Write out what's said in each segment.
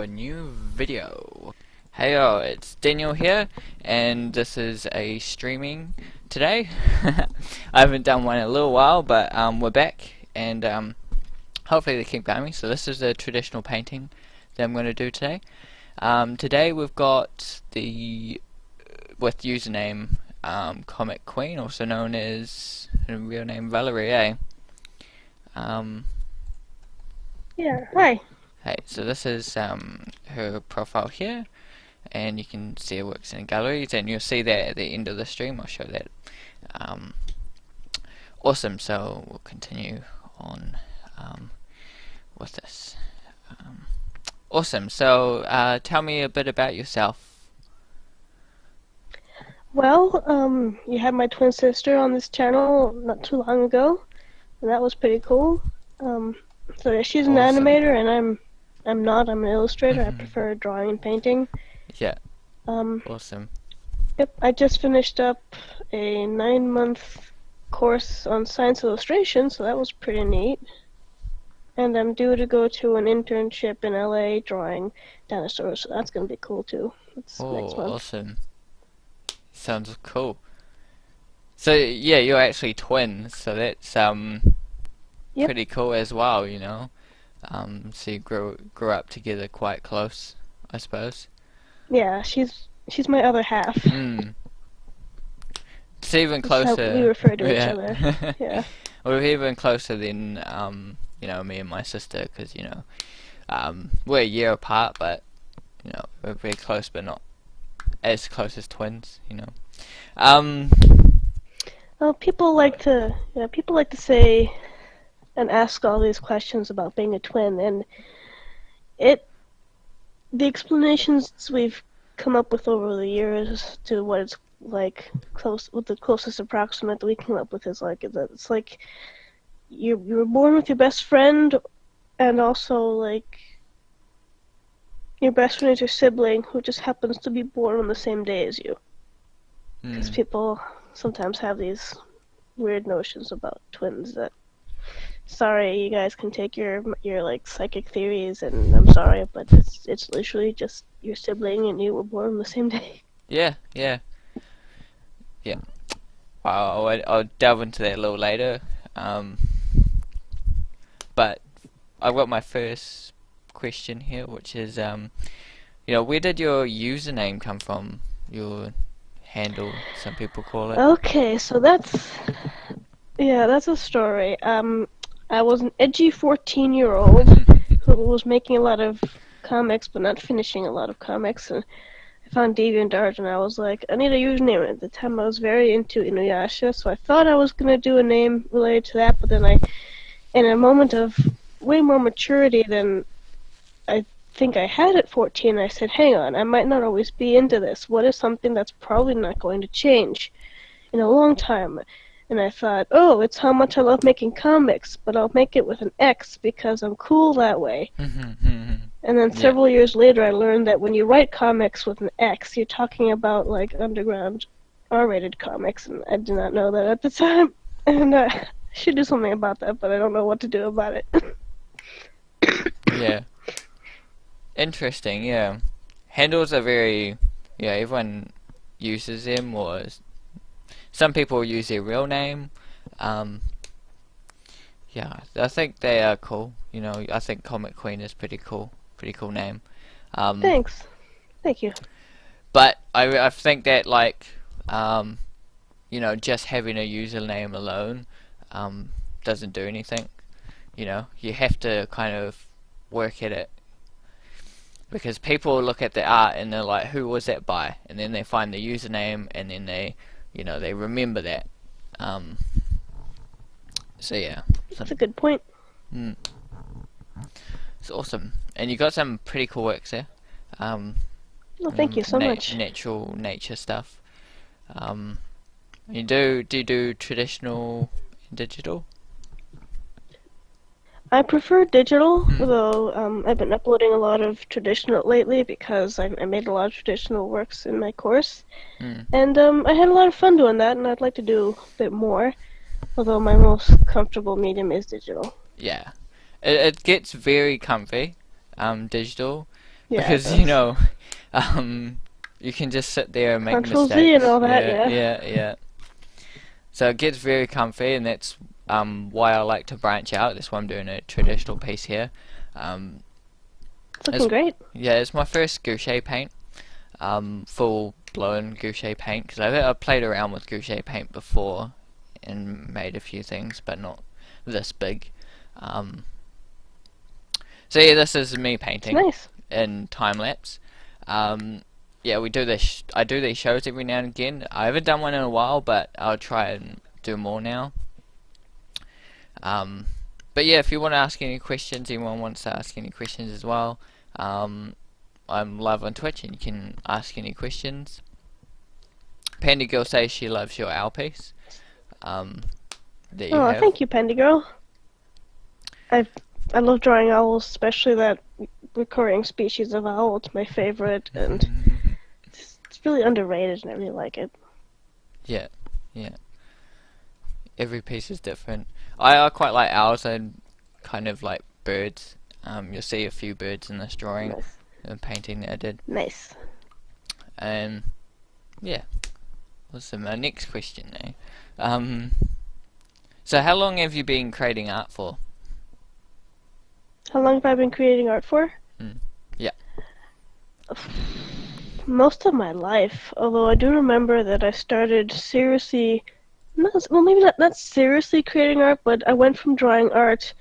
a new video. Hey y'all, it's Daniel here, and this is a streaming today. I haven't done one in a little while, but we're back, and hopefully they keep going. So this is a traditional painting that I'm going to do today. Today we've got the, with username Comixqueen, also known as her real name Valerie, eh? Yeah, hi. Hey, so this is her profile here, and you can see her works in galleries, and you'll see that at the end of the stream. I'll show that. Awesome, so we'll continue on with this. Awesome, so tell me a bit about yourself. Well, you had my twin sister on this channel not too long ago, and that was pretty cool. So yeah, she's an Awesome. animator, and I'm not. I'm an illustrator. I prefer drawing and painting. Yeah, Um, awesome. yep, I just finished up a 9-month course on science illustration, so that was pretty neat. And I'm due to go to an internship in LA drawing dinosaurs, so that's gonna be cool too. It's next month. Awesome. Sounds cool. So yeah, you're actually twins, so that's Yep. pretty cool as well, you know. So you grew up together quite close, I suppose. Yeah, she's my other half. It's even That's how closer. we refer to each Yeah. other. Yeah. We're even closer than you know, me and my sister, because you know, we're a year apart, but you know, we're very close, but not as close as twins, you know. Well, people like to say and ask all these questions about being a twin, and the explanations we've come up with over the years to what it's like, the closest approximate that we came up with is like that it's like you were born with your best friend, and also like your best friend is your sibling who just happens to be born on the same day as you. Because people sometimes have these weird notions about twins that, sorry, you guys can take your like psychic theories, and I'm sorry, but it's literally just your sibling and you were born on the same day. Yeah, yeah, yeah. I'll delve into that a little later. But I've got my first question here, which is, you know, where did your username come from? Your handle, some people call it. Okay, so that's a story. I was an edgy 14-year-old who was making a lot of comics, but not finishing a lot of comics, and I found DeviantArt, and I was like, I need a username. At the time, I was very into Inuyasha, so I thought I was gonna do a name related to that, but then in a moment of way more maturity than I think I had at 14, I said, hang on, I might not always be into this. What is something that's probably not going to change in a long time? And I thought, oh, it's how much I love making comics, but I'll make it with an X because I'm cool that way. And then several years later, I learned that when you write comics with an X, you're talking about like underground R-rated comics, and I did not know that at the time. And I should do something about that, but I don't know what to do about it. Yeah. Interesting, yeah. Handles are very, yeah, everyone uses them, or some people use their real name. Yeah, I think they are cool. You know, I think Comixqueen is pretty cool name. Thanks. Thank you. But I think that like, you know, just having a username alone doesn't do anything. You know, you have to kind of work at it. Because people look at the art and they're like, who was that by? And then they find the username, and then they, you know, they remember that. So yeah. That's a good point. It's awesome. And you got some pretty cool works there. Well, thank you so much. Nature stuff. Do you do traditional and digital? I prefer digital, although I've been uploading a lot of traditional lately because I made a lot of traditional works in my course. And I had a lot of fun doing that, and I'd like to do a bit more, although my most comfortable medium is digital. Yeah. It gets very comfy, digital, Yeah, it because does. um, you can just sit there and make Control Z and mistakes. all that, Yeah, yeah. yeah, yeah. So it gets very comfy, and that's why I like to branch out. That's why I'm doing a traditional piece here. Um, It's looking it's great. yeah, it's my first Gouache paint, full blown Gouache paint, because I've played around with Gouache paint before and made a few things, but not this big. Um, so yeah, this is me It's painting nice. in time lapse. Um, yeah, we do this. I do these shows every now and again. I haven't done one in a while, but I'll try and do more now. Um, but yeah, if you want to ask any questions, anyone wants to ask any questions as well, I'm live on Twitch and you can ask any questions. Panda Girl says she loves your owl piece um, that you Oh, have. thank you, Pandy Girl. I I love drawing owls, especially that recurring species of owl. It's my favorite, and it's really underrated, and I really like it. Yeah, yeah. Every piece is different. I quite like owls and kind of like birds. You'll see a few birds in this drawing Nice. and painting that I did. Nice. And yeah, what's the next question now? So how long have you been creating art for? How long have I been creating art for? Yeah. Most of my life, although I do remember that I started seriously, well, maybe not seriously creating art, but I went from drawing art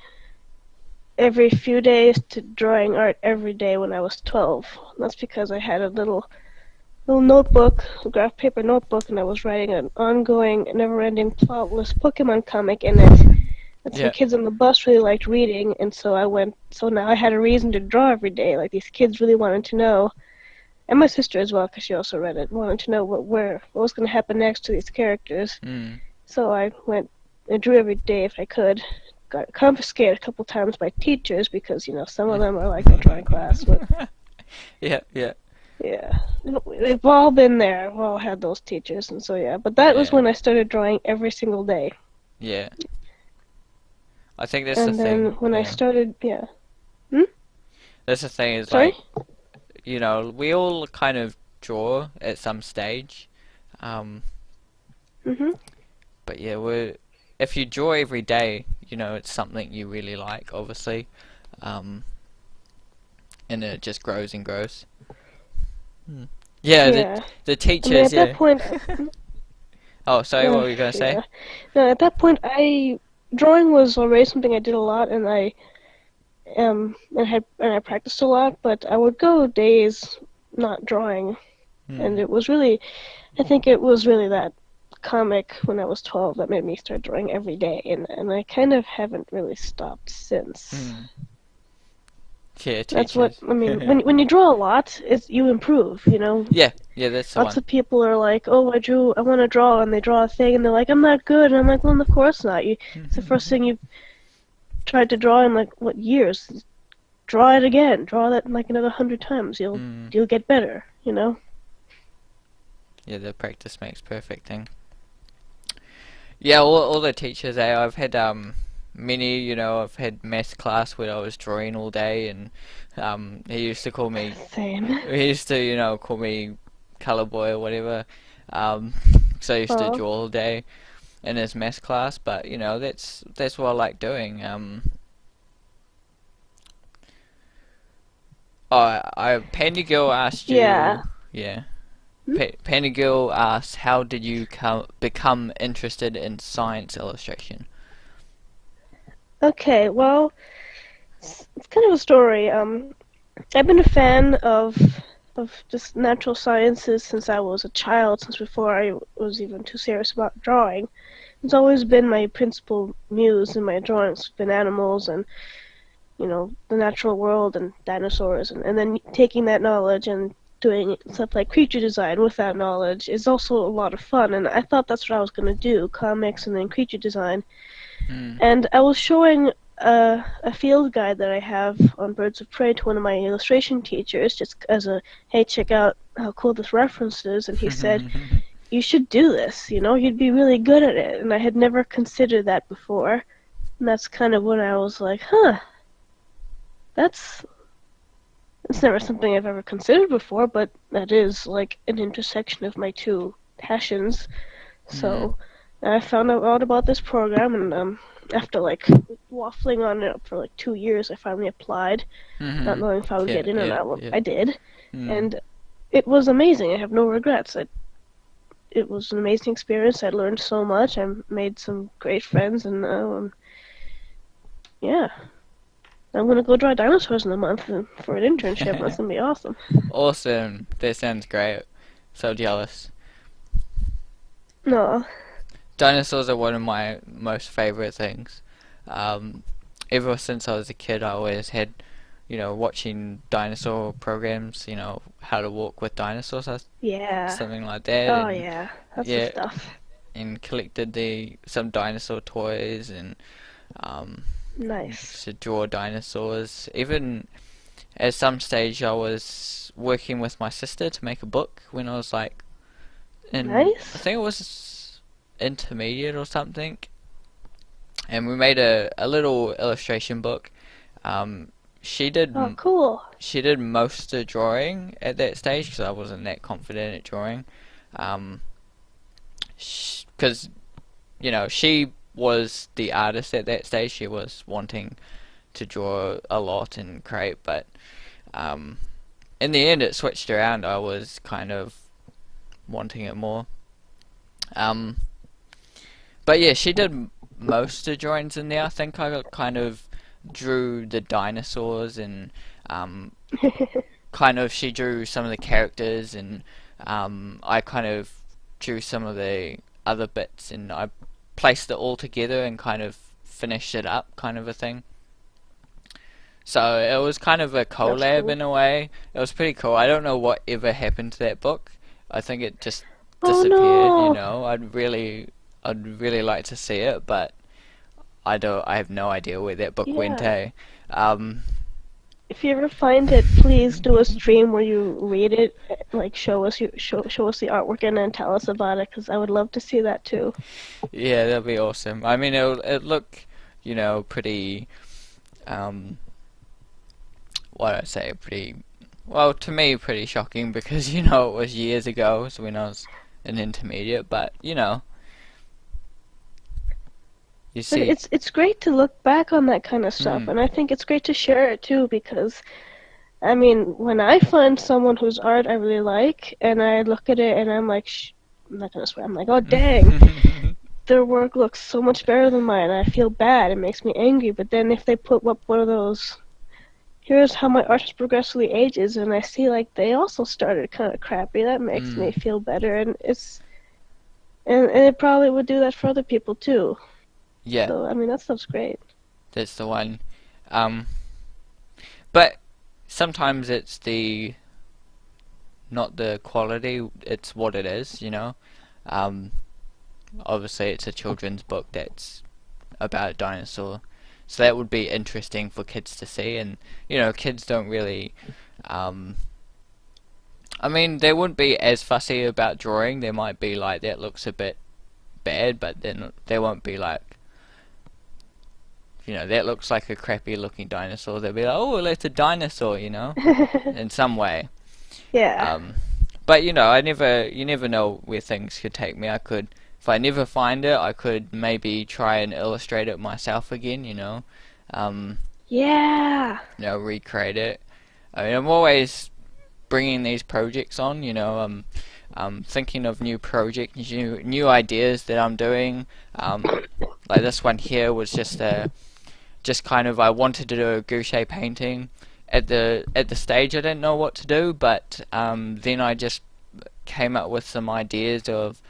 every few days to drawing art every day when I was 12. That's because I had a little notebook, a graph paper notebook, and I was writing an ongoing, never-ending, plotless Pokemon comic in it. And some Yeah. kids on the bus really liked reading, and so I went. So now I had a reason to draw every day. Like these kids really wanted to know, and my sister as well, because she also read it, wanted to know what was going to happen next to these characters. Mm. So I went and drew every day if I could. Got confiscated a couple times by teachers because some of them are like a drawing class. But Yeah, yeah, yeah, they've all been there. We've all had those teachers, and so yeah. But that was yeah, when I started drawing every single day. yeah. I think that's the And then thing. when I Yeah, started, yeah. Hmm? that's the thing. Is Sorry? like we all kind of draw at some stage. Um, Mhm. but yeah, if you draw every day, it's something you really like, obviously. Um, and it just grows and grows. Hmm. Yeah, Yeah. the I mean, teachers. at that Yeah. point, Oh, sorry. What were you gonna say? yeah. No, at that point, drawing was already something I did a lot, and I practiced a lot. But I would go days not drawing, and Hmm. it was really, I think it was really that comic when I was 12 that made me start drawing every day, and I kind of haven't really stopped since. Hmm. Yeah, That's what teachers. I mean. When you draw a lot, you improve. Yeah, yeah, that's the Lots one. of people are like, "Oh, I want to draw," and they draw a thing, and they're like, "I'm not good," and I'm like, "Well, of course not. It's the first thing you've tried to draw in like what years? Draw it again. Draw that like another 100 times. Hmm. You'll get better. You know." Yeah, the practice makes perfect thing. Yeah, all the teachers. I've had many. I've had maths class where I was drawing all day, and he used to call me. Same. He used to call me color boy or whatever. Um, so I used to Oh, draw all day in his maths class. But that's what I like doing. Panda Girl asked yeah. you. Yeah. Hmm? Panda Girl asked, how did you become interested in science illustration? Okay. Well, it's kind of a story. I've been a fan of just natural sciences since I was a child, since before I was even too serious about drawing. It's always been my principal muse in my drawings, been animals and the natural world and dinosaurs, and then taking that knowledge and doing stuff like creature design with that knowledge is also a lot of fun. And I thought that's what I was going to do, comics and then creature design. Hmm. And I was showing a field guide that I have on birds of prey to one of my illustration teachers, just as a, hey, check out how cool this reference is. And he said, you should do this, you'd be really good at it. And I had never considered that before. And that's kind of when I was like, huh, that's It's never something I've ever considered before, but that is like an intersection of my two passions. Mm. So I found out about this program, and after like waffling on it for like 2 years, I finally applied, not Mhm. knowing if I would Yeah, get in or yeah, not. yeah. I did, Mm. and it was amazing. I have no regrets. It was an amazing experience. I learned so much. I made some great friends, and yeah, I'm gonna go draw dinosaurs in a month for an internship. That's gonna be awesome. Awesome. That sounds great. So jealous. No, Dinosaurs are one of my most favorite things. Um, Ever since I was a kid, I always had, watching dinosaur programs, how to walk with dinosaurs, yeah. something like that, Oh and yeah, that's the yeah, stuff. and collected some dinosaur toys and um, Nice. to draw dinosaurs. Even at some stage, I was working with my sister to make a book when I was like I Nice. think it was intermediate or something, and we made a little illustration book. Um, she did Oh, cool. she did most of the drawing at that stage because I wasn't that confident at drawing. Um, because she was the artist at that stage. She was wanting to draw a lot and create, but um, in the end, it switched around. I was kind of wanting it more. Um, but yeah, she did most of the drawings in there. I think I kind of drew the dinosaurs and um, kind of she drew some of the characters and I kind of drew some of the other bits and I placed it all together and kind of finished it up, kind of a thing. So it was kind of a That's collab cool. in a way. It was pretty cool. I don't know what ever happened to that book. I think it just Oh disappeared. no. I'd really like to see it, but I don't. I have no idea where that book went. Yeah. Um, If you ever find it, please do a stream where you read it, like show us the artwork and then tell us about it, because I would love to see that too. yeah, that'd be awesome. I mean, it look, pretty. Um, what do I say? Pretty. Well, to me, pretty shocking because it was years ago, so when I was an intermediate. But you But see. it's great to look back on that kind of stuff, Mm, and I think it's great to share it too, because I mean, when I find someone whose art I really like, and I look at it and I'm like, I'm not gonna swear, I'm like, oh dang, their work looks so much better than mine. And I feel bad. It makes me angry. But then if they put up one of those, here's how my artist progressively ages, and I see like they also started kind of crappy, that makes me mm, feel better. And and it probably would do that for other people too. yeah, So I mean, that stuff's great. that's the one. Um, but sometimes it's the not the quality, it's what it is. Um, Obviously, it's a children's book that's about a dinosaur, so that would be interesting for kids to see. And kids don't really. Um, I mean, they wouldn't be as fussy about drawing. They might be like, that looks a bit bad, but then they won't be like, that looks like a crappy looking dinosaur. They'll be like, oh, well, it's a dinosaur, in some way. Yeah. Um, but you never know where things could take me. If I never find it, I could maybe try and illustrate it myself again. Um, Yeah. Recreate it. I mean, I'm always bringing these projects on. I'm thinking of new projects, new ideas that I'm doing. Like this one here was just kind of I wanted to do a Gouache painting. At the stage, I didn't know what to do, but then I just came up with some ideas of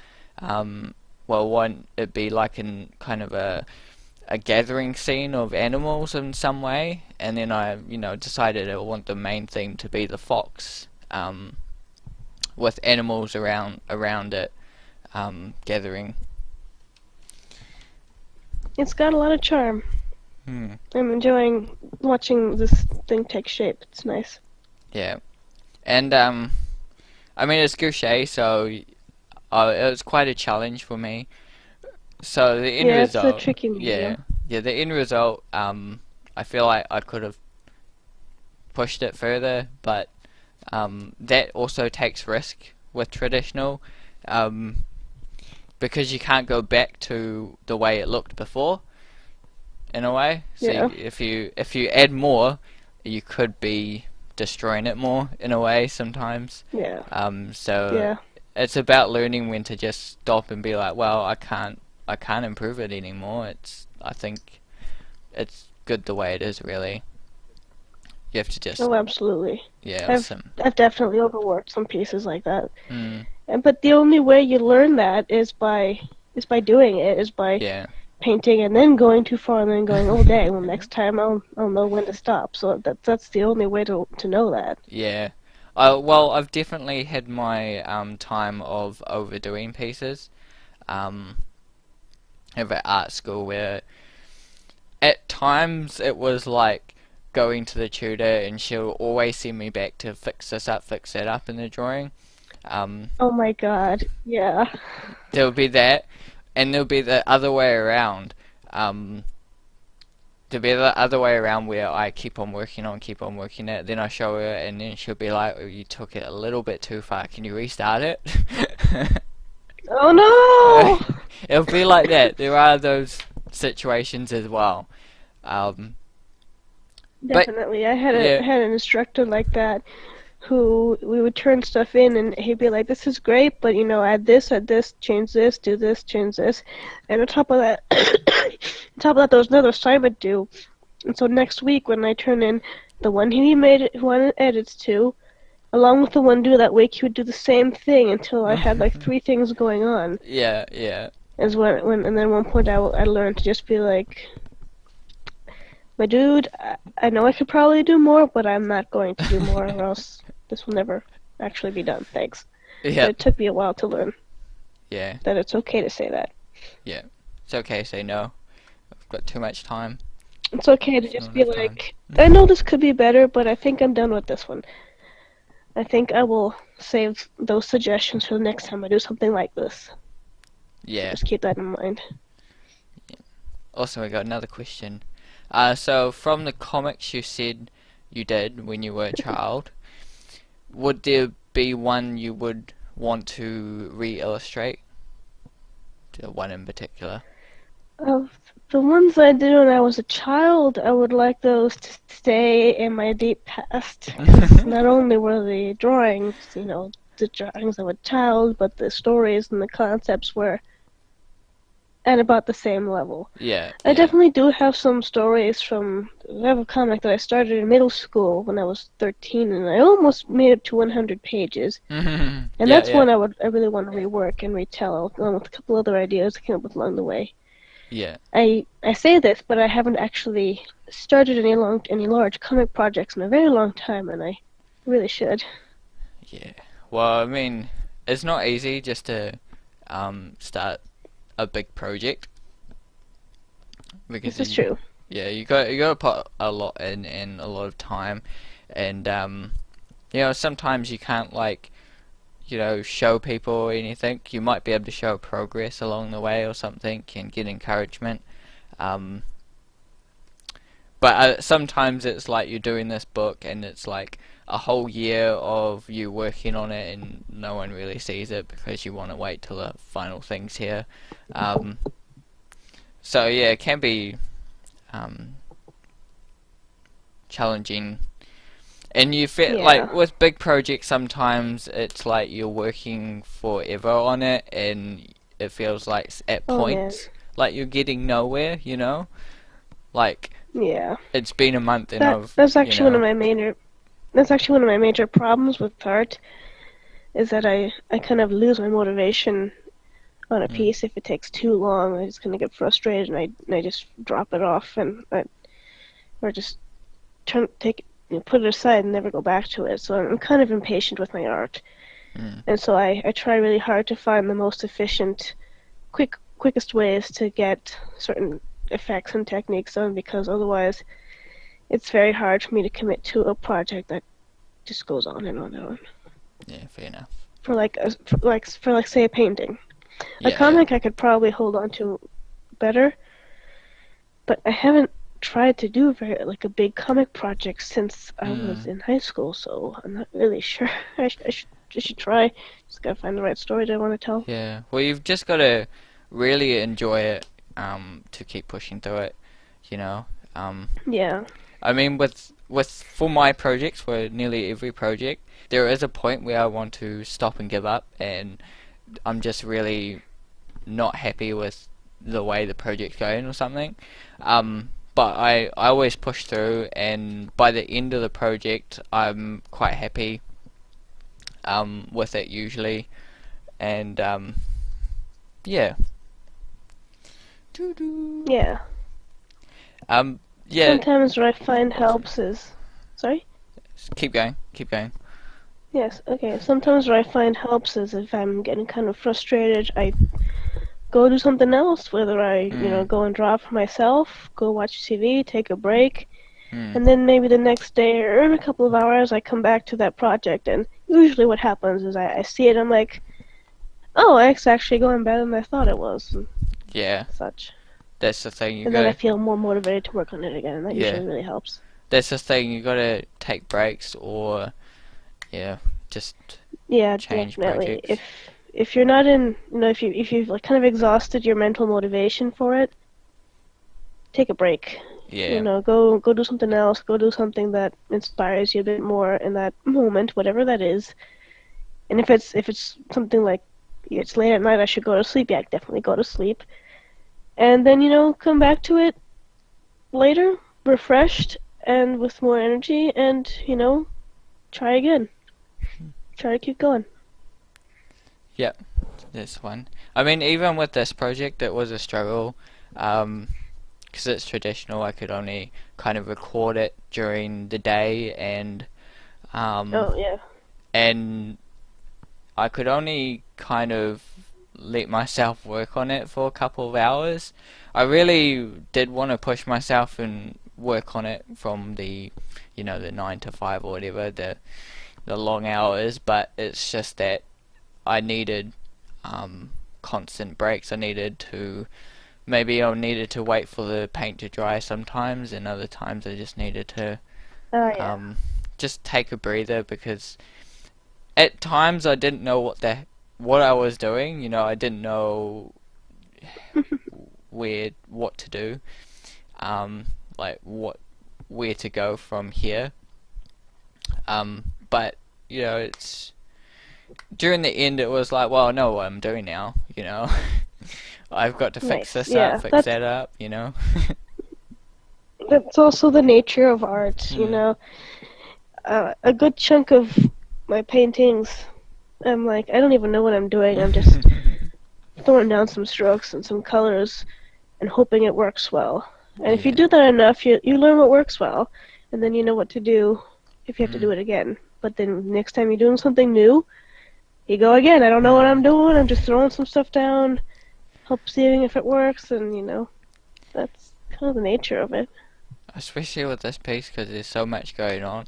well, one it'd be like in kind of a gathering scene of animals in some way, and then I decided I want the main theme to be the fox, with animals around it, gathering. It's got a lot of charm. Hmm. I'm enjoying watching this thing take shape. It's nice. Yeah, and I mean it's Gouache, so it was quite a challenge for me. So the end Yeah, it's a result, tricky yeah, medium. yeah, the end result, I feel like I could have pushed it further, but that also takes risk with traditional, um, because you can't go back to the way it looked before, in a way. So Yeah. if you add more, you could be destroying it more in a way sometimes. Yeah. So Yeah. it's about learning when to just stop and be like, well, I can't improve it anymore. I think it's good the way it is, really. You have to just, Oh, absolutely. yeah, I've definitely overworked some pieces like that. mm, But the only way you learn that is by doing it, is by yeah. painting and then going too far and then going, oh dang, well next time I'll know when to stop. So that's the only way to know that. Yeah. Well, I've definitely had my time of overdoing pieces. Um, over at art school, where at times it was like going to the tutor and she'll always send me back to fix this up, fix that up in the drawing. Um, Oh my god. Yeah. there'll be that, and there'll be the other way around. Um, there'll be the other way around where I keep on working it, then I show her, and then she'll be like, oh, you took it a little bit too far, can you restart it? Oh no! It'll be like that. There are those situations as well. Um, but Definitely. yeah, I had an instructor like that who we would turn stuff in and he'd be like, this is great, but you know, add this, change this, do this, change this. And on top of that, there was another assignment due. And so next week when I turn in the one he made, one edits to, along with the one due that week, he would do the same thing until I had like three things going on. yeah, yeah, Is and then one point I learned to just be like, my dude, I know I could probably do more, but I'm not going to do more, or else this will never actually be done. Thanks. But yeah, it took me a while to learn yeah, that it's okay to say that. yeah. It's okay to say no. I've got too much time. It's okay to Not just be enough time. like, I know this could be better, but I think I'm done with this one. I think I will save those suggestions for the next time I do something like this. Yeah. Just keep that in mind. Also, we got another question. So from the comics you said you did when you were a child, would there be one you would want to re-illustrate? One in particular? Of the ones I did when I was a child, I would like those to stay in my deep past. 'Cause not only were the drawings, you know, the drawings of a child, but the stories and the concepts were at about the same level. Yeah, I yeah. definitely do have some stories from. I have a comic that I started in middle school when I was 13, and I almost made it to 100 pages. And Yeah, that's yeah, one I really want to rework and retell, along with a couple other ideas I came up with along the way. yeah, I say this, but I haven't actually started any large comic projects in a very long time, and I really should. yeah. Well, I mean, it's not easy just to start a big project, because This is true. yeah, you got to put a lot in and a lot of time, and you know, sometimes you can't, like, you know, show people anything. You might be able to show progress along the way or something and get encouragement, um, but sometimes it's like you're doing this book and it's like a whole year of you working on it and no one really sees it because you want to wait till the final thing's here. Um, so yeah, it can be um, challenging. And you feel Yeah. like with big projects, sometimes it's like you're working forever on it, and it feels like at Oh man. points like you're getting nowhere. You know, like Yeah. it's been a month and I've, That's you actually one know, of my major. That's actually one of my major problems with art, is that I kind of lose my motivation on a mm, piece if it takes too long. I just kind of get frustrated and I just drop it off or just put it aside and never go back to it. So I'm kind of impatient with my art, mm, and so I try really hard to find the most efficient, quickest ways to get certain effects and techniques done, because otherwise it's very hard for me to commit to a project that just goes on and on and on. yeah, fair enough. For like say a painting. A Yeah, yeah, comic I could probably hold on to better, but I haven't tried to do like a big comic project since I was Mm. in high school, so I'm not really sure. I should try. Just gotta find the right story that I want to tell. Yeah. Well, you've just got to really enjoy it to keep pushing through it, you know. Um, Yeah. I mean, with for my projects, for nearly every project, there is a point where I want to stop and give up, and I'm just really not happy with the way the project's going or something. But I always push through, and by the end of the project, I'm quite happy with it usually, and yeah. Doo-doo. Yeah. Um, yeah. Sometimes what I find helps is. Sorry? Keep going. Keep going. Yes, okay. Sometimes what I find helps is if I'm getting kind of frustrated, I go do something else, whether I Mm, go and draw for myself, go watch TV, take a break, mm, and then maybe the next day or in a couple of hours I come back to that project, and usually what happens is I see it, I'm like, oh, it's actually going better than I thought it was, and yeah. such. That's the thing. You And then I go. feel more motivated to work on it again, and that Yeah. usually really helps. That's the thing. You gotta take breaks, or yeah, just Yeah, change definitely. projects. If you're not in, if you've like kind of exhausted your mental motivation for it, take a break. Yeah. Go do something else. Go do something that inspires you a bit more in that moment, whatever that is. And if it's something like it's late at night, I should go to sleep. Yeah, definitely go to sleep. And then come back to it later, refreshed and with more energy, and try again. Try to keep going. Yep. This one. I mean, even with this project, it was a struggle. Because it's traditional, I could only kind of record it during the day, um, Oh yeah. and I could only kind of let myself work on it for a couple of hours. I really did want to push myself and work on it from the 9 to 5 or whatever, the long hours, but it's just that I needed constant breaks. I needed to wait for the paint to dry sometimes, and other times I just needed to Oh yeah. um, just take a breather, because at times I didn't know what I was doing. I didn't know what to do, like where to go from here. But it's during the end it was like, well, I know what I'm doing now. I've got to fix Nice. this up, Yeah. fix That's that up. that's also the nature of art. Mm. A good chunk of my paintings, I'm like, I don't even know what I'm doing. I'm just throwing down some strokes and some colors and hoping it works well. And if you Yeah. do that enough, you learn what works well, and then you know what to do if you have to Mm. do it again. But then next time you're doing something new, you go again. I don't know what I'm Mm. doing. I'm just throwing some stuff down, hope seeing if it works, and that's kind of the nature of it. Especially with this piece, because there's so much going on.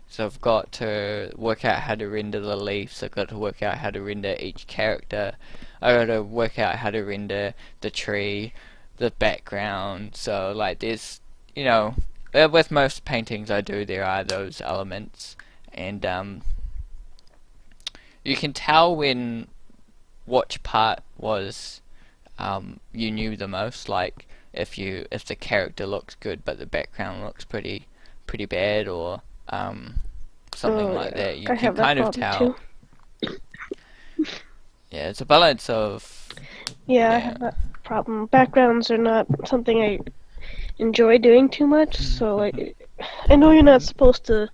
So I've got to work out how to render the leaves. I've got to work out how to render each character. I've got to work out how to render the tree, the background. So like with most paintings I do, there are those elements, and you can tell when which part was you knew the most. Like if the character looks good but the background looks pretty bad, or something Oh like yeah, that. You I can have that kind of problem tell. too. Yeah, it's a balance of Yeah, I yeah. have that problem. Backgrounds are not something I enjoy doing too much, so I know you're not supposed to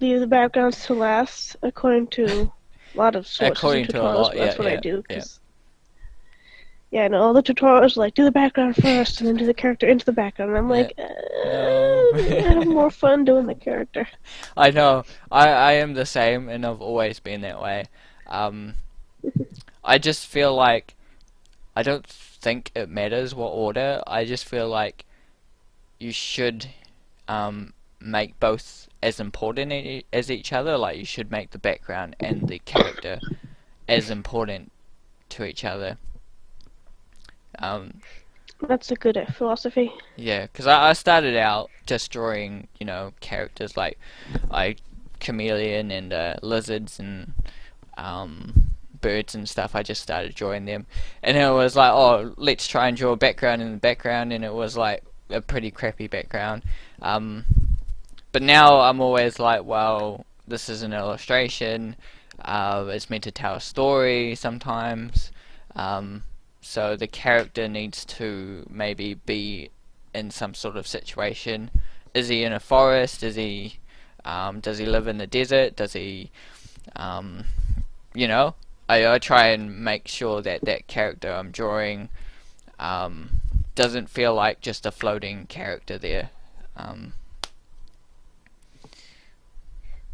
leave the backgrounds to last, according to a lot of sources and According to a tutorials, lot, but yeah, that's what I yeah, do, yeah. because, yeah, I know all the tutorials are like, do the background first, and then do the character into the background, and I'm Yeah. like, No. I have more fun doing the character. I know. I am the same, and I've always been that way. Um, I just feel like I don't think it matters what order. I just feel like you should make both as important as each other. Like you should make the background and the character as important to each other. Um, That's a good philosophy. Yeah, because I started out just drawing, characters like chameleon and lizards and birds and stuff. I just started drawing them, and it was like, oh, let's try and draw a background in the background, and it was like a pretty crappy background. Um, but now I'm always like, well, this is an illustration. It's meant to tell a story sometimes. So the character needs to maybe be in some sort of situation. Is he in a forest? Does he live in the desert? Does he, um, you know, I try and make sure that that character I'm drawing um, doesn't feel like just a floating character there. Um,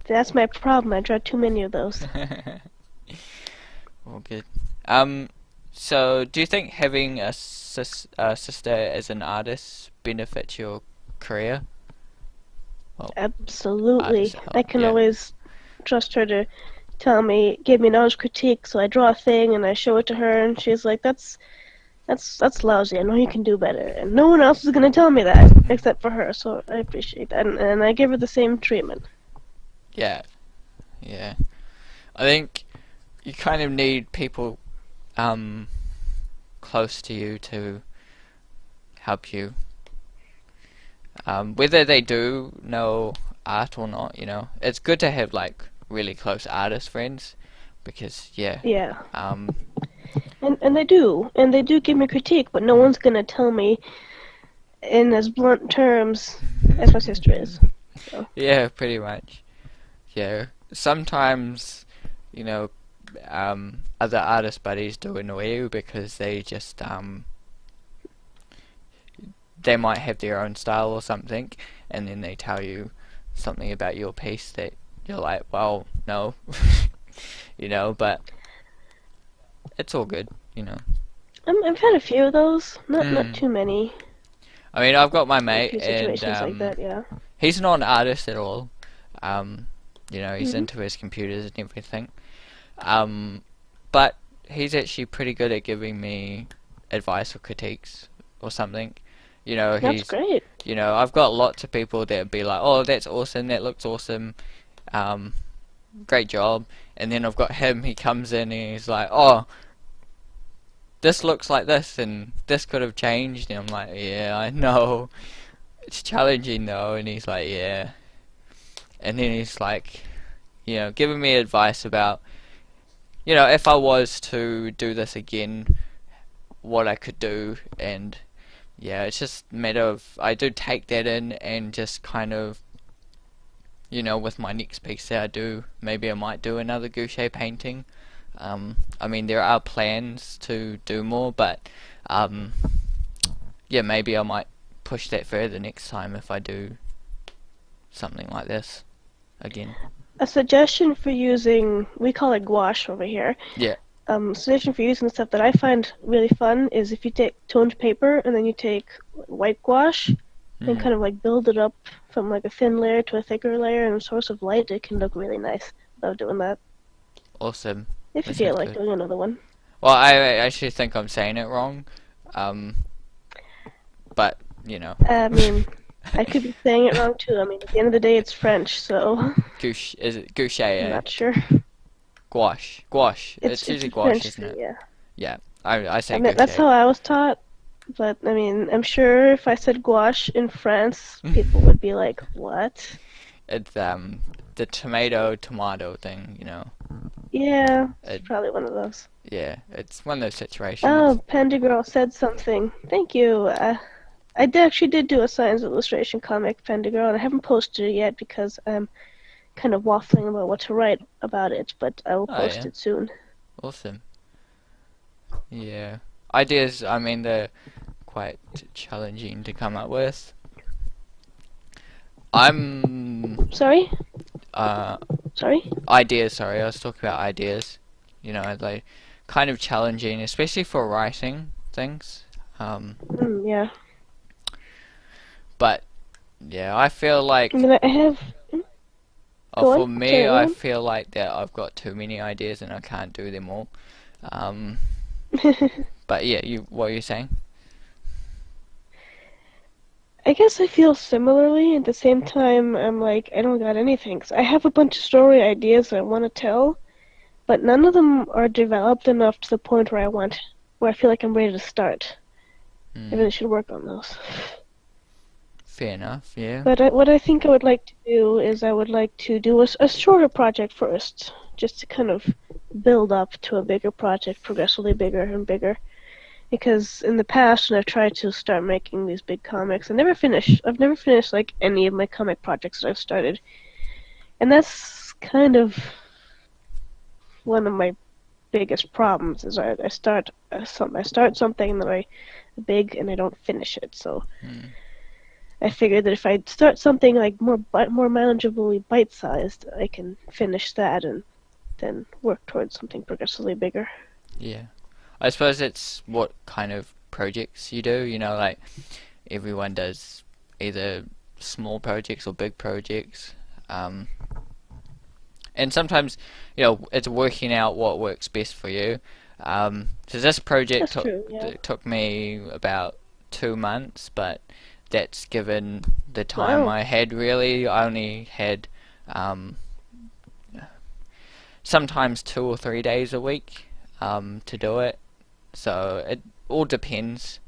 That's my problem. I draw too many of those. all good. Um, so do you think having a sister as an artist benefits your career? Well, Absolutely. artist, I can yeah. always trust her to give me an honest critique. So I draw a thing and I show it to her, and she's like, "That's lousy. I know you can do better." And no one else is gonna tell me that except for her. So I appreciate that, and I give her the same treatment. Yeah, yeah. I think you kind of need people um, close to you to help you. Whether they do know art or not, it's good to have like really close artist friends because yeah, Yeah, um, and they do give me critique, but no one's gonna tell me in as blunt terms as my sister is. So. yeah, pretty much. Yeah, sometimes you know other artist buddies do annoy you because they might have their own style or something, and then they tell you something about your piece that you're like, well, no, but it's all good. I've had a few of those, not Mm. too many. I mean, I've got my A mate, few and situations like that, yeah. he's not an artist at all. Um, he's Mhm. into his computers and everything. Um, but he's actually pretty good at giving me advice or critiques or something. That's He's great. I've got lots of people that would be like, "Oh, that's awesome. That looks awesome. Um, great job." And then I've got him. He comes in and he's like, "Oh, this looks like this, and this could have changed." And I'm like, "Yeah, I know. It's challenging though." And he's like, "Yeah." And then he's like, giving me advice about, if I was to do this again, what I could do. And yeah, it's just a matter of I do take that in and just kind of, with my next piece that I do, maybe I might do another Gouache painting. I mean, there are plans to do more, but um, yeah, maybe I might push that further next time if I do something like this again. A suggestion for using, we call it gouache over here. Yeah. Suggestion for using stuff that I find really fun is if you take toned paper and then you take white gouache and Mm. kind of like build it up from like a thin layer to a thicker layer and a source of light, it can look really nice without doing that. Awesome. If you That feel sounds like good. doing another one. Well, I actually think I'm saying it wrong. Um, but I mean, I could be saying it wrong too. I mean, at the end of the day, it's French, so Gouache, is it Gouache? I'm not sure. Gouache, gouache. It's It's it's usually a gouache, French isn't thing, it? yeah. Yeah, I I say mean, that's Gouache. how I was taught. But I mean, I'm sure if I said gouache in France, people would be like, "What?" It's the tomato thing. Yeah, it's It, probably one of those. yeah, it's one of those situations. Oh, Panda Girl said something. Thank you. Actually did do a science illustration comic, Panda Girl, and I haven't posted it yet because I'm kind of waffling about what to write about it, but I will Oh post yeah, it soon. awesome. Yeah, ideas. I mean, they're quite challenging to come up with. I'm Sorry? uh Sorry? ideas. Sorry, I was talking about ideas. Like kind of challenging, especially for writing things. Yeah. But yeah, I feel I like mean, I have. Go on. for me, Sorry, I go feel like that I've got too many ideas and I can't do them all. Um, on. but yeah, what are you saying? I guess I feel similarly. At the same time, I'm like, I don't got anything. 'Cause I have a bunch of story ideas I want to tell, but none of them are developed enough to the point where I feel like I'm ready to start. I Hmm. really should work on those. Fair enough. Yeah. But what I think I would like to do is I would like to do a shorter project first, just to kind of build up to a bigger project, progressively bigger and bigger. Because in the past, when I've tried to start making these big comics, I've never finished like any of my comic projects that I've started, and that's kind of one of my biggest problems. Is I start I start something that I big and I don't finish it. So Hmm. I figured that if I start something like more manageably bite-sized, I can finish that and then work towards something progressively bigger. Yeah. I suppose it's what kind of projects you do. You know, like everyone does either small projects or big projects. Um, and sometimes, it's working out what works best for you. So this project That's true. Yeah. took me about 2 months, but that's given the time Wow. I had. Really, I only had um, sometimes 2 or 3 days a week to do it. So it all depends.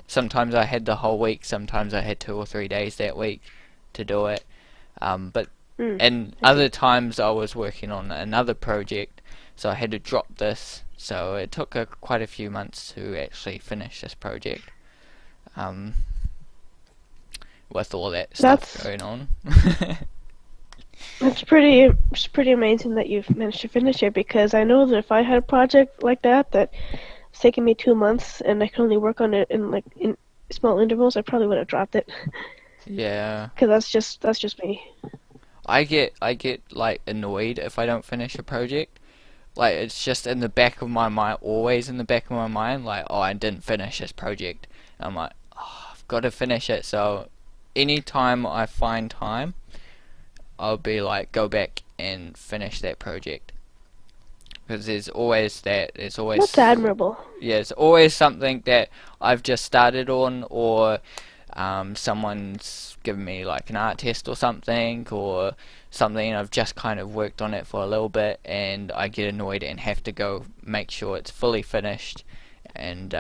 Sometimes I had the whole week. Sometimes I had 2 or 3 days that week to do it. But Mm, and I see. other times I was working on another project, so I had to drop this. So it took quite a few months to actually finish this project. Um, with all that stuff That's going on. it's pretty amazing that you've managed to finish it because I know that if I had a project like that it's taking me 2 months and I can only work on it in small intervals, I probably would have dropped it Yeah, because that's just me. I get like annoyed if I don't finish a project. Like it's just in the back of my mind, always in the back of my mind. Like, oh, I didn't finish this project. I'm like, oh, I've got to finish it. So anytime I find time, I'll be like, go back and finish that project. Because there's always that. There's That's always, admirable. yeah, it's always something that I've just started on, or someone's given me like an art test or something, or something, and I've just kind of worked on it for a little bit, and I get annoyed and have to go make sure it's fully finished, and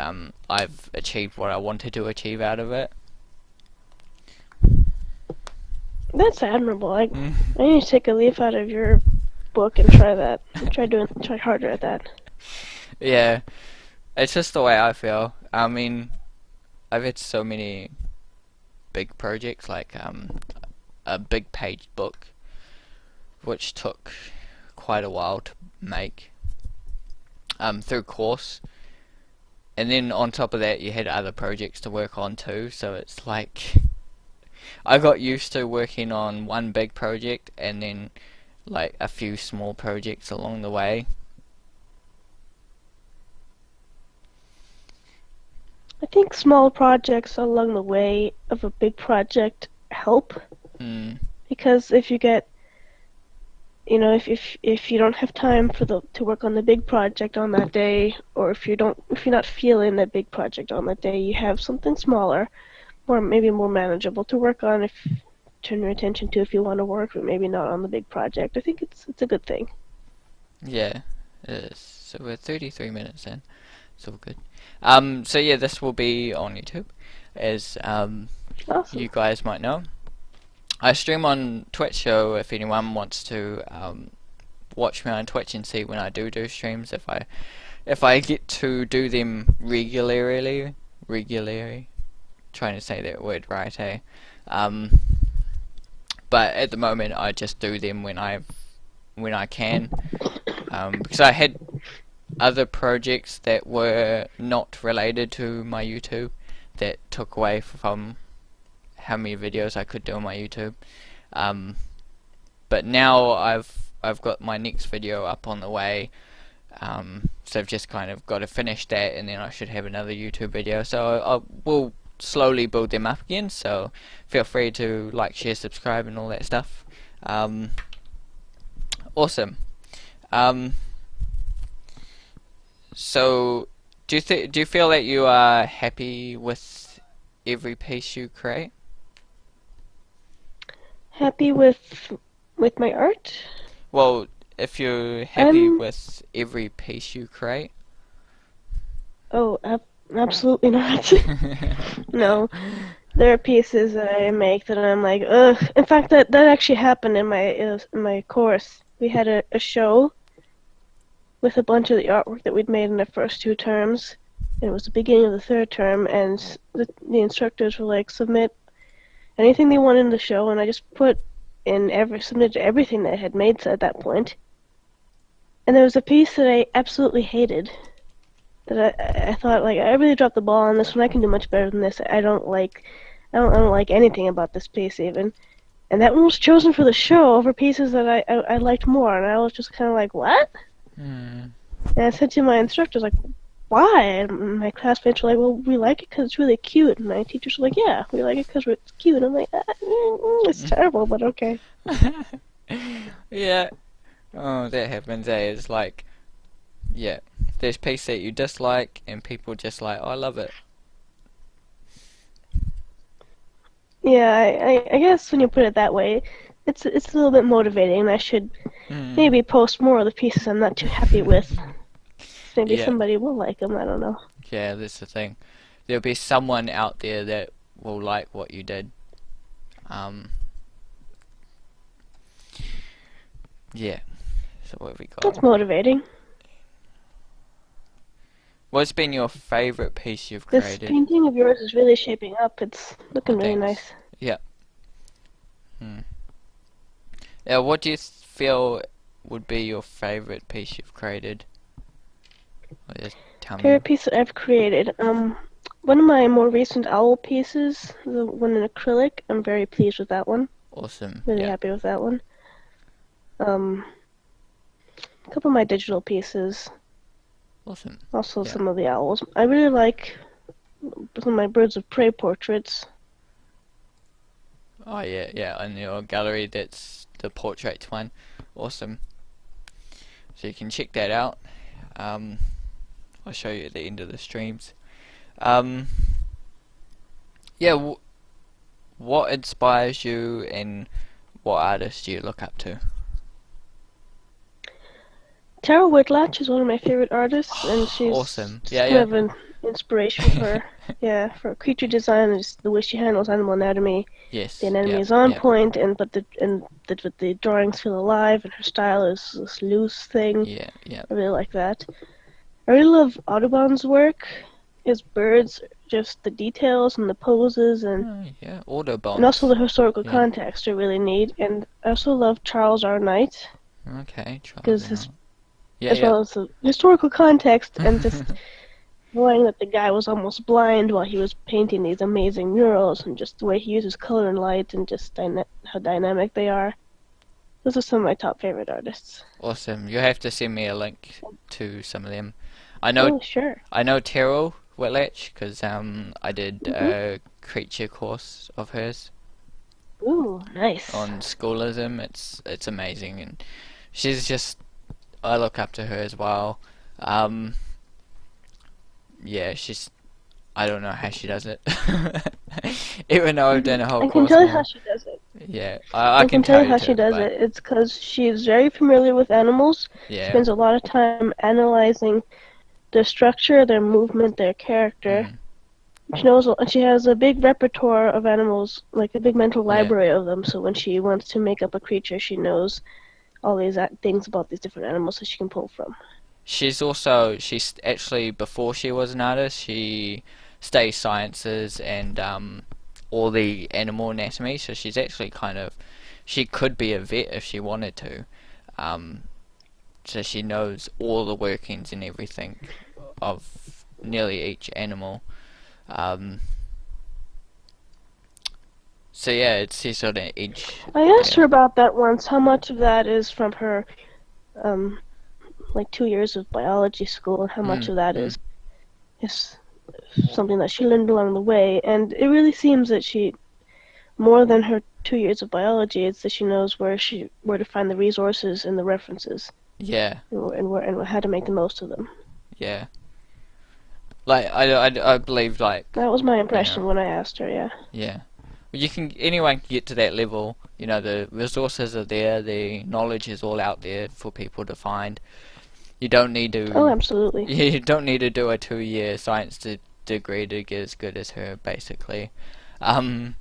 I've achieved what I wanted to achieve out of it. That's admirable. Mm. I need to take a leaf out of your book and try that. Try harder at that. Yeah, it's just the way I feel. I mean, I've had so many big projects, like a big page book, which took quite a while to make through course, and then on top of that you had other projects to work on too, so it's like I got used to working on one big project and then like a few small projects along the way. I think small projects along the way of a big project help Mm, because if you get if you don't have time for the to work on the big project on that day, or if you're not feeling that big project on that day, you have something smaller, or maybe more manageable to work on if turn your attention to if you want to work, but maybe not on the big project. I think it's a good thing. yeah, it is. So we're 33 minutes in. It's all good. So yeah, this will be on YouTube, as Awesome. you guys might know. I stream on Twitch, so if anyone wants to watch me on Twitch and see when I do streams, if I get to do them regularly, trying to say that word right, eh? Um, but at the moment, I just do them when I can, because I had other projects that were not related to my YouTube that took away from how many videos I could do on my YouTube. Um, but now I've got my next video up on the way. So I've just kind of got to finish that, and then I should have another YouTube video. So I will slowly build them up again. So feel free to like, share, subscribe, and all that stuff. Um, awesome. Um, so do you feel that you are happy with every piece you create? Happy with my art? Well, if you're happy I'm with every piece you create. oh, absolutely not. No, there are pieces that I make that I'm like, ugh. In fact, that actually happened in my course. We had a show with a bunch of the artwork that we'd made in the first two terms. And it was the beginning of the third term, and the instructors were like, submit anything they want in the show, and I just submitted everything that I had made at that point. And there was a piece that I absolutely hated. That I thought, like, I really dropped the ball on this one. I can do much better than this. I don't like anything about this piece even. And that one was chosen for the show over pieces that I liked more. And I was just kind of like, what? Hmm. And I said to my instructors, like, why? And my classmates were like, well, we like it because it's really cute. And my teachers were like, yeah, we like it because it's cute. And I'm like, it's terrible, but okay. Yeah. Oh, that happens, eh? It's like, yeah, there's pieces that you dislike, and people just like, oh, I love it. Yeah, I guess when you put it that way, it's a little bit motivating. I should maybe post more of the pieces I'm not too happy with. Maybe Yeah, somebody will like them. I don't know. yeah, that's the thing. There'll be someone out there that will like what you did. Um, yeah. So what have we That's got? motivating. What's been your favorite piece you've This created? painting of yours is really shaping up. It's Oh, looking really thanks. nice. Yeah. Hmm. Yeah, what do you feel would be your favorite piece you've created? Or just tell me. Favorite piece that I've created. One of my more recent owl pieces, the one in acrylic. I'm very pleased with that one. Awesome. Really Yeah. happy with that one. A couple of my digital pieces. Awesome. Also Yeah. some of the owls. I really like some of my birds of prey portraits. Oh yeah, yeah. On your gallery, that's the portrait one. Awesome. So you can check that out. Um, I'll show you at the end of the streams. Um, yeah. What inspires you, and what artists do you look up to? Terryl Whitlatch is one of my favorite artists, and she's Awesome. just Yeah, kind yeah. of an inspiration for creature design and just the way she handles animal anatomy. The Yes. anatomy Yeah. is on Yeah. point, but the drawings feel alive, and her style is this loose thing. Yeah. Yeah. I really like that. I really love Audubon's work. His birds, just the details and the poses, Oh, yeah. and also the Autobots. historical Yeah. context are really neat. And I also love Charles R. Knight Okay. Charles because and his I. Yeah. as Yeah. well as the historical context and just knowing that the guy was almost blind while he was painting these amazing murals, and just the way he uses color and light, and just how dynamic they are. Those are some of my top favorite artists. Awesome. You have to send me a link to some of them. I Oh, know sure. I know Terryl Whitlatch because I did Mhm. a creature course of hers Ooh, nice. on schoolism. It's amazing, and she's just, I look up to her as well. Um, yeah, she's, I don't know how she does it. Even though I've done a whole I can course tell you on how her. she does it. Yeah, I I can can tell tell you you how she too, does but it. It's because she's very familiar with animals. She yeah. spends a lot of time analyzing their structure, their movement, their character. Mm, She has a big repertoire of animals, like a big mental yeah. library of them. So when she wants to make up a creature, she knows all these things about these different animals that she can pull from. She's actually, before she was an artist, she studied sciences and all the animal anatomy, so she's actually kind of, she could be a vet if she wanted to. Um, so she knows all the workings and everything of nearly each animal. Um, so yeah, it's she's sort of each. I asked Yeah. her about that once. How much of that is from her, um, like 2 years of biology school, and how much Mm, of that mm, is something that she learned along the way. And it really seems that she, more than her 2 years of biology, it's that she knows where to find the resources and the references, yeah, and how to make the most of them. yeah. Like I believe like That was my you know impression when I asked her. Yeah. yeah. But anyone can get to that level. You know, the resources are there, the knowledge is all out there for people to find. You don't need Oh, to absolutely. you don't need to do a 2 year science degree to get as good as her, basically. Um,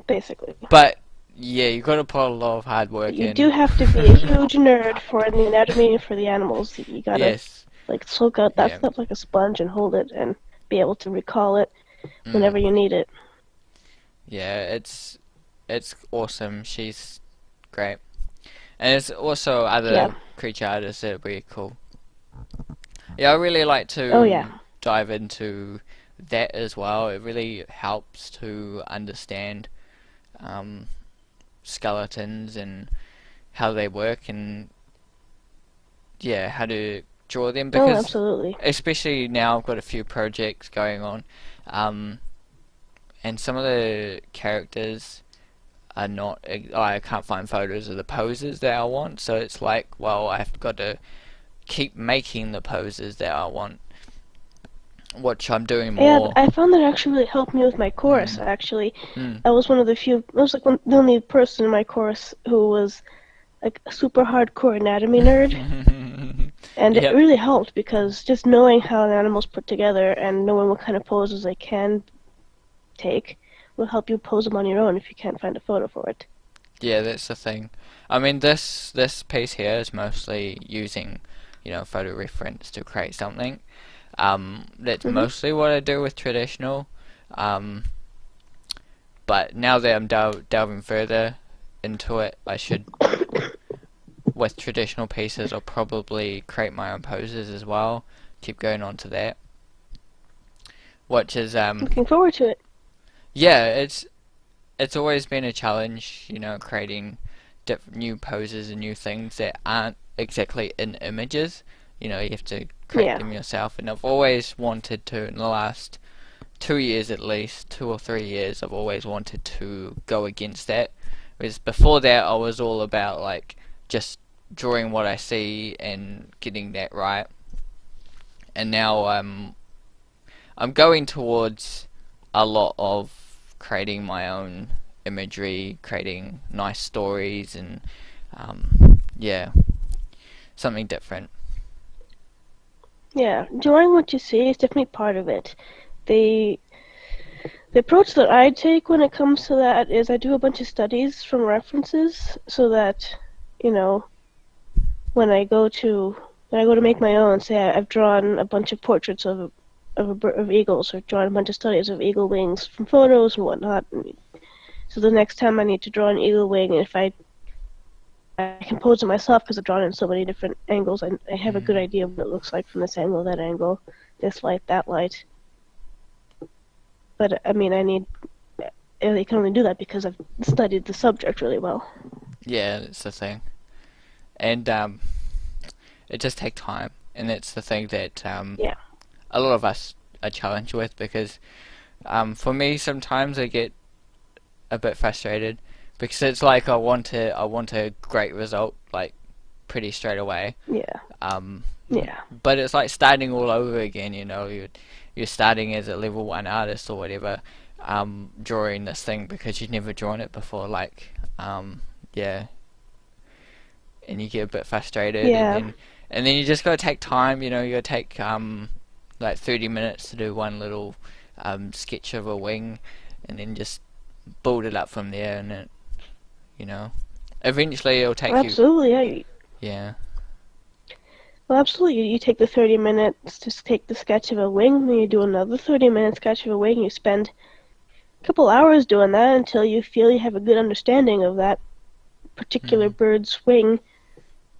Basically. but yeah, you got to put a lot of hard But work you in. do have to be a huge nerd for the anatomy and for the animals. You gotta Yes, like soak out that yeah, stuff like a sponge and hold it and be able to recall it mm, whenever you need it. yeah. It's awesome. She's great, and it's also Yeah. other creature artists that are really cool. Yeah, I really like Oh yeah. to dive into that as well. It really helps to understand um, skeletons and how they work, and yeah, how to draw them, Oh, because absolutely. especially now I've got a few projects going on, um, and some of the characters are not. I can't find photos of the poses that I want, so it's like, well, I've got to keep making the poses that I want, which I'm doing Yeah, more. I found that actually really helped me with my chorus. Mm, Actually, mm. I was one of the few. I was like the only person in my chorus who was like a super hardcore anatomy nerd, and it Yep. really helped because just knowing how an animal's put together and knowing what kind of poses they can take will help you pose them on your own if you can't find a photo for it. Yeah, that's the thing. I mean, this piece here is mostly using, photo reference to create something. That's Hmm. mostly what I do with traditional. Um, but now that I'm delving further into it, I should, with traditional pieces, I'll probably create my own poses as well. Keep going on to that, which is Looking forward to it. yeah, it's always been a challenge, creating new poses and new things that aren't exactly in images. You have to create Yeah, them yourself, and I've always wanted to, in the last 2 years at least, 2 or 3 years, I've always wanted to go against that. Whereas before that, I was all about like just drawing what I see and getting that right. And now I'm going towards a lot of creating my own imagery, creating nice stories, and yeah, something different. yeah. Drawing what you see is definitely part of it. The the approach that I take when it comes to that is I do a bunch of studies from references so that, you know, when I go to make my own, say I've drawn a bunch of portraits of eagles, or drawn a bunch of studies of eagle wings from photos and whatnot. So the next time I need to draw an eagle wing, if I can pose it myself because I've drawn it in so many different angles, I have a good Mm. idea of what it looks like from this angle, that angle, this light, that light. But I mean, I can only do that because I've studied the subject really well. Yeah, that's the thing, and it just takes time, and that's the thing that Yeah. a lot of us are challenged with, because for me sometimes I get a bit frustrated because it's like I want a great result like pretty straight away. Yeah. Um, Yeah. but it's like starting all over again. You're starting as a level 1 artist or whatever, drawing this thing because you've never drawn it before. Like, yeah, and you get a bit frustrated, and Yeah. then you just gotta take time. You gotta take like 30 minutes to do one little sketch of a wing, and then just build it up from there, and you know, eventually it'll take you. Absolutely. Yeah. Yeah. Well, absolutely. You take the 30 minutes to take the sketch of a wing, then you do another 30-minute sketch of a wing. You spend a couple hours doing that until you feel you have a good understanding of that particular Mm. bird's wing,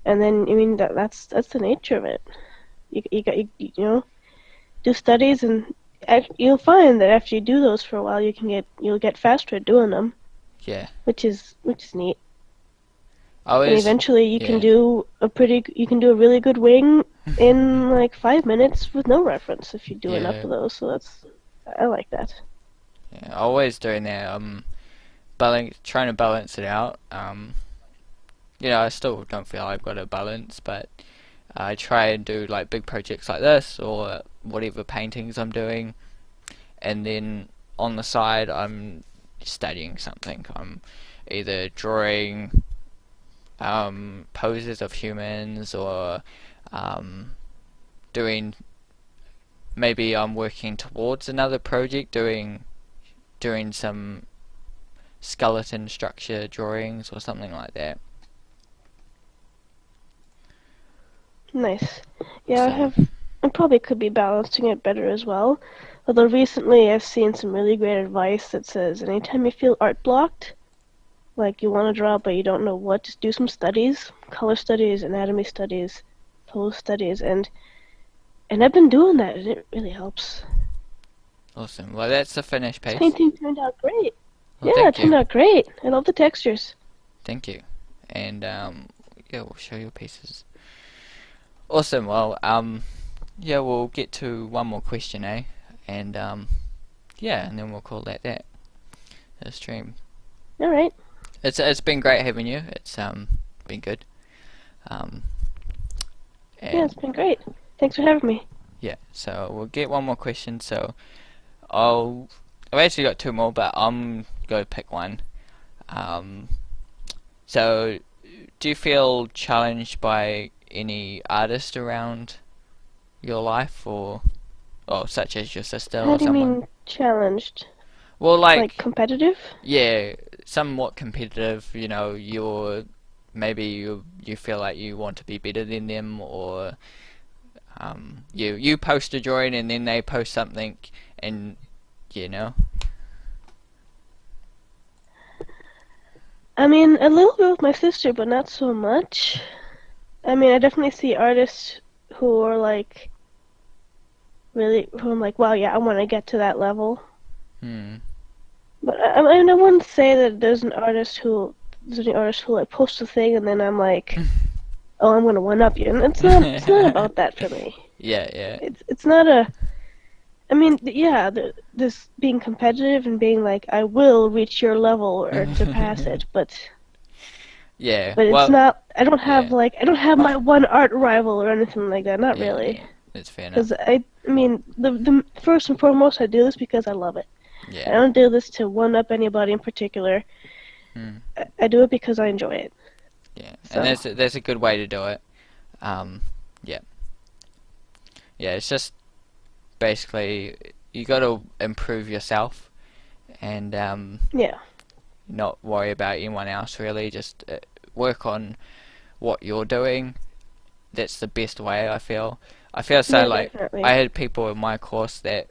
and then I mean that's the nature of it. You know, do studies, and you'll find that after you do those for a while, you'll get faster at doing them, Yeah. which is neat. I And was. eventually, Yeah. you can do a really good wing in like 5 minutes with no reference if you do enough Yeah. of those. So I like that. Yeah. Always doing that. Trying to balance it out. I still don't feel I've got a balance, but I try and do like big projects like this or whatever paintings I'm doing, and then on the side I'm studying something. I'm either drawing poses of humans, or um, doing, maybe I'm working towards another project, doing some skeleton structure drawings or something like that. Nice. Yeah, So I probably could be balancing it better as well. Although recently I've seen some really great advice that says anytime you feel art blocked, like you want to draw but you don't know what, just do some studies, color studies, anatomy studies, pose studies, and I've been doing that and it really helps. awesome. Well, that's the finished This piece. painting turned out great. Well, Yeah, it thank turned you, out great. I love the textures. thank you, and yeah, we'll show your pieces. Awesome. Well, yeah, we'll get to one more question, eh? And yeah, and then we'll call that the stream. All right. It's been great having you. It's been good. Um, Yeah, and it's been great. Thanks for having me. yeah, so we'll get one more question. So I've actually got two more, but I'm going to pick one. Um, so do you feel challenged by any artist around your life, or such as your sister How or do you someone? mean challenged? Well, Like like, competitive? yeah, somewhat competitive. Maybe you feel like you want to be better than them, or you post a drawing and then they post something, and you know. I mean, a little bit with my sister, but not so much. I mean, I definitely see artists who are like really, who I'm like, wow, yeah, I want to get to that level. Hmm. But I wouldn't say that there's any artist who like posts a thing and then I'm like, oh, I'm gonna one up you, and it's not about that for me. Yeah, yeah, It's not a. I mean, yeah, this being competitive and being like, I will reach your level or surpass it, yeah. but it's Well, not. yeah, I don't have my one art rival or anything like that. Not yeah, really. yeah. That's fair enough. Because I mean, the first and foremost, I do this because I love it. I Yeah. don't do this to one up anybody in particular. Hmm. I do it because I enjoy it. Yeah, and So there's a good way to do it. Um, yeah, yeah. It's just basically you got to improve yourself, and yeah, not worry about anyone else really. Just work on what you're doing. That's the best way, I feel. I feel so yeah, like I definitely. had people in my course that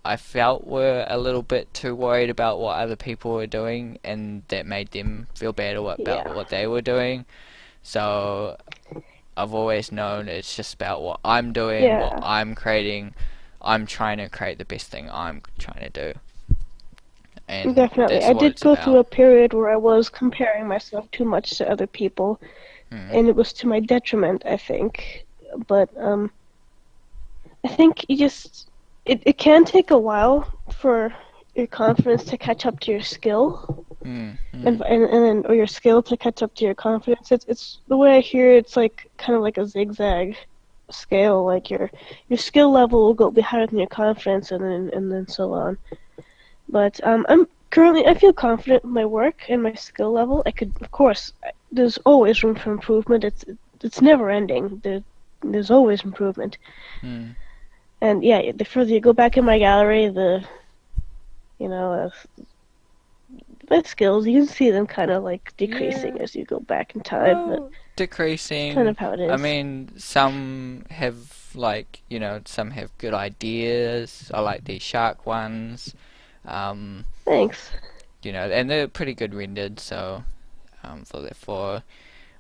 I felt were a little bit too worried about what other people were doing, and that made them feel bad about Yeah, what they were doing. So I've always known it's just about what I'm doing, what yeah, I'm creating. I'm trying to create the best thing I'm trying to do, and definitely. that's I what did it's go through about. a period where I was comparing myself too much to other people, Mm, and it was to my detriment, I think. But I think it can take a while for your confidence to catch up to your skill, mm, mm, and then or your skill to catch up to your confidence. It's the way I hear it, it's like kind of like a zigzag scale. Like your skill level will go be higher than your confidence, and then so on. But I feel confident in my work and my skill level. I could, of course, there's always room for improvement. It's never ending. There's always improvement. mm. And yeah, the further you go back in my gallery, you know, my skills, you can see them kind of like decreasing Yeah. as you go back in time. But Well, it's kind decreasing. of how it I is. mean, some have like some have good ideas. I like these shark ones. Um, Thanks. and they're pretty good rendered. So for that for.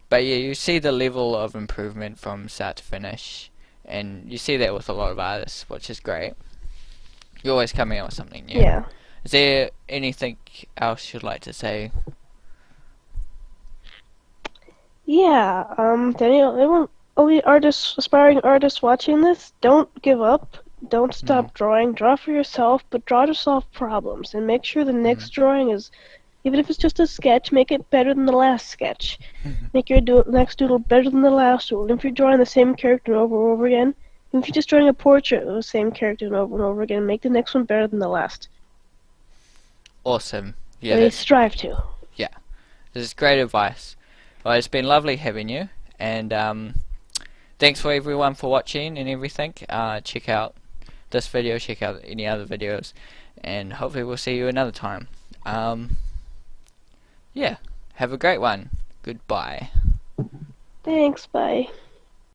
But yeah, you see the level of improvement from start to finish, and you see that with a lot of artists, which is great. You're always coming out with something new. Yeah. Is there anything else you'd like to say? Yeah. Daniel, everyone, all the artists, aspiring artists watching this, don't give up. Don't Hmm. stop drawing. Draw for yourself, but draw to solve problems, and make sure the Hmm. next drawing is Even if it's just a sketch, make it better than the last sketch. Make your next doodle better than the last doodle. And if you're drawing the same character over and over again, even if you're just drawing a portrait of the same character over and over again, make the next one better than the last. Awesome. Yeah, I mean, strive to. yeah. This is great advice. Well, it's been lovely having you, and thanks for everyone for watching and everything. Check out this video, check out any other videos, and hopefully we'll see you another time. Yeah, have a great one. Goodbye. Thanks, bye.